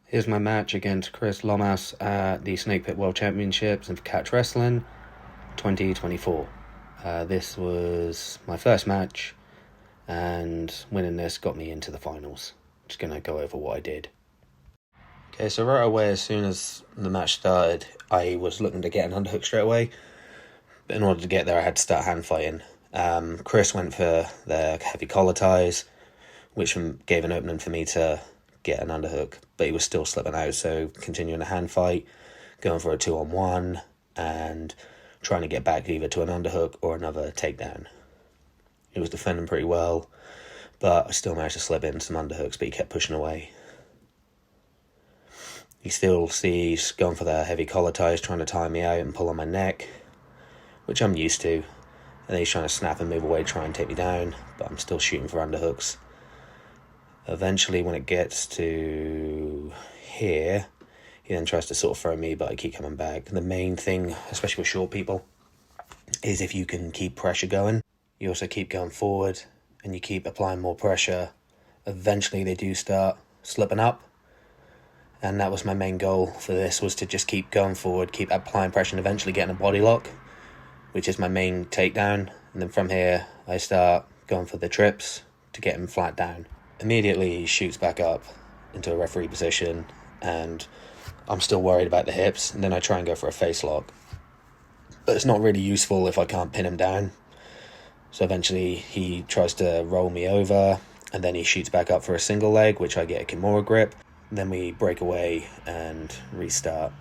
Here's my match against Chris Lomas at the Snake Pit World Championships of Catch Wrestling 2024. This was my first match, and winning this got me into the finals. Just going to go over what I did. Okay, so right away, as soon as the match started, I was looking to get an underhook straight away. But in order to get there, I had to start hand fighting. Chris went for the heavy collar ties, which gave an opening for me to get an underhook, but he was still slipping out, so continuing a hand fight, going for a 2-on-1, and trying to get back either to an underhook or another takedown. He was defending pretty well, but I still managed to slip in some underhooks, but he kept pushing away. You still see he's going for the heavy collar ties, trying to tie me out and pull on my neck, which I'm used to, and then he's trying to snap and move away, try and take me down, but I'm still shooting for underhooks. Eventually, when it gets to here, he then tries to sort of throw me, but I keep coming back. The main thing, especially with short people, is if you can keep pressure going, you also keep going forward, and you keep applying more pressure. Eventually, they do start slipping up, and that was my main goal for this, was to just keep going forward, keep applying pressure, and eventually getting a body lock, which is my main takedown. And then from here, I start going for the trips to get him flat down. Immediately, he shoots back up into a referee position, and I'm still worried about the hips, and then I try and go for a face lock. But it's not really useful if I can't pin him down. So eventually, he tries to roll me over, and then he shoots back up for a single leg, which I get a Kimura grip. Then we break away and restart.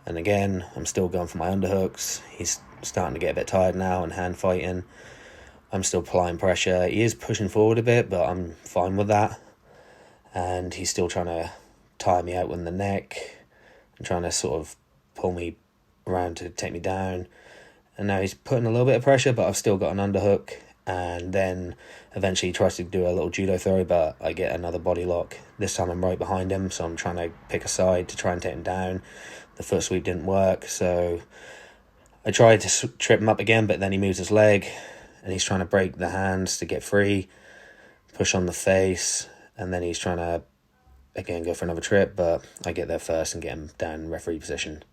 And again, I'm still going for my underhooks. He's starting to get a bit tired now and hand fighting. I'm still applying pressure. He is pushing forward a bit, but I'm fine with that. And he's still trying to tie me out with the neck and trying to sort of pull me around to take me down. And now he's putting a little bit of pressure, but I've still got an underhook. And then eventually he tries to do a little judo throw, but I get another body lock. This time I'm right behind him, so I'm trying to pick a side to try and take him down. The foot sweep didn't work, so I tried to trip him up again, but then he moves his leg, and he's trying to break the hands to get free, push on the face, and then he's trying to, again, go for another trip, but I get there first and get him down in referee position.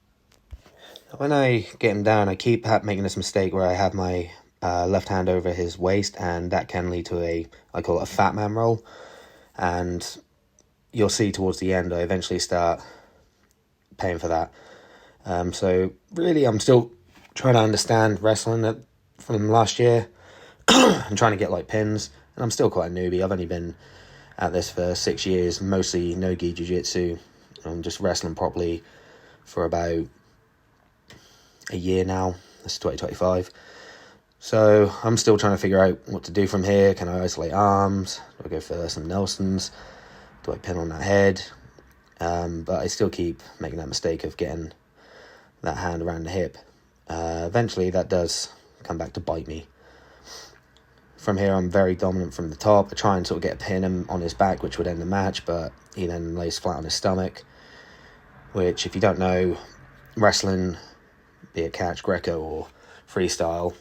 When I get him down, I keep making this mistake where I have my left hand over his waist, and that can lead to I call it a fat man roll, and you'll see towards the end, I eventually start paying for that. So really, I'm still trying to understand wrestling from last year. I'm trying to get like pins, and I'm still quite a newbie. I've only been at this for 6 years, mostly no-gi jiu-jitsu. I'm just wrestling properly for about a year now. This is 2025. So I'm still trying to figure out what to do from here. Can I isolate arms? Do I go for some Nelsons? Do I pin on that head? But I still keep making that mistake of getting that hand around the hip. Eventually that does come back to bite me. From here, I'm very dominant from the top. I try and sort of get a pin him on his back, which would end the match, but he then lays flat on his stomach, which, if you don't know, wrestling, be it catch, Greco, or freestyle,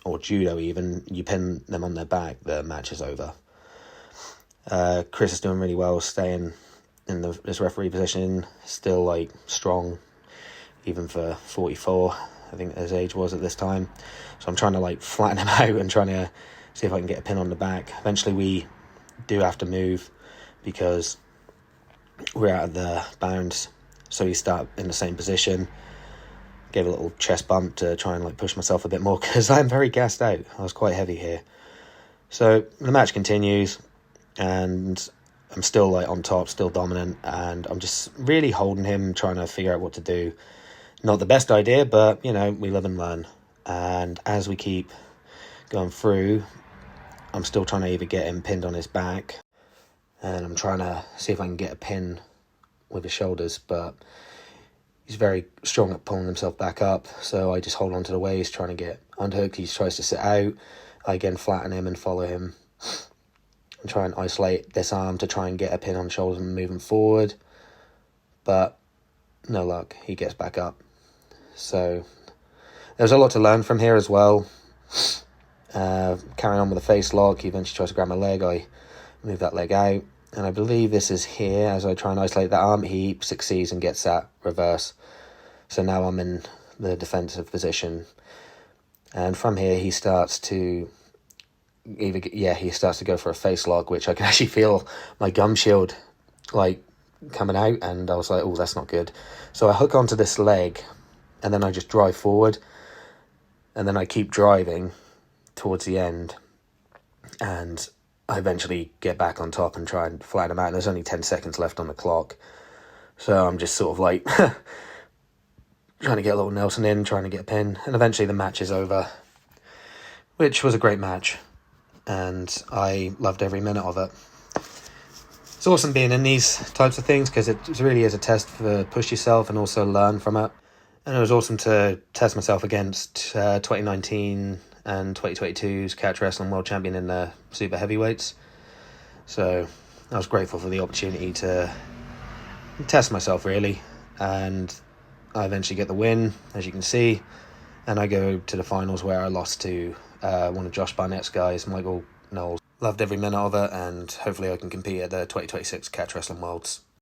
or judo even, you pin them on their back, the match is over. Chris is doing really well, staying in this referee position, still like strong, even for 44, I think his age was at this time. So I'm trying to like flatten him out and trying to see if I can get a pin on the back. Eventually we do have to move because we're out of the bounds, so you start in the same position. Gave a little chest bump to try and like push myself a bit more because I'm very gassed out. I was quite heavy here. So the match continues, and I'm still like on top, still dominant, and I'm just really holding him, trying to figure out what to do. Not the best idea, but, you know, we live and learn. And as we keep going through, I'm still trying to either get him pinned on his back, and I'm trying to see if I can get a pin with his shoulders, but he's very strong at pulling himself back up, so I just hold on to the waist, trying to get underhooked. He tries to sit out. I again flatten him and follow him, and try and isolate this arm to try and get a pin on the shoulders and move him forward, but no luck. He gets back up. So there's a lot to learn from here as well. Carrying on with the face lock, he eventually tries to grab my leg. I move that leg out, and I believe this is here. As I try and isolate that arm, he succeeds and gets that reverse. So now I'm in the defensive position, and from here he starts to go for a face lock, which I can actually feel my gum shield like coming out, and I was like, oh, that's not good. So I hook onto this leg, and then I just drive forward, and then I keep driving towards the end, and I eventually get back on top and try and flatten him out. There's only 10 seconds left on the clock, so I'm just sort of like trying to get a little Nelson in, trying to get a pin, and eventually the match is over, which was a great match, and I loved every minute of it. It's awesome being in these types of things because it really is a test for push yourself and also learn from it. And it was awesome to test myself against 2019 and 2022's catch wrestling world champion in the super heavyweights. So I was grateful for the opportunity to test myself, really. And I eventually get the win, as you can see. And I go to the finals where I lost to one of Josh Barnett's guys, Michael Knowles. Loved every minute of it, and hopefully I can compete at the 2026 Catch Wrestling Worlds.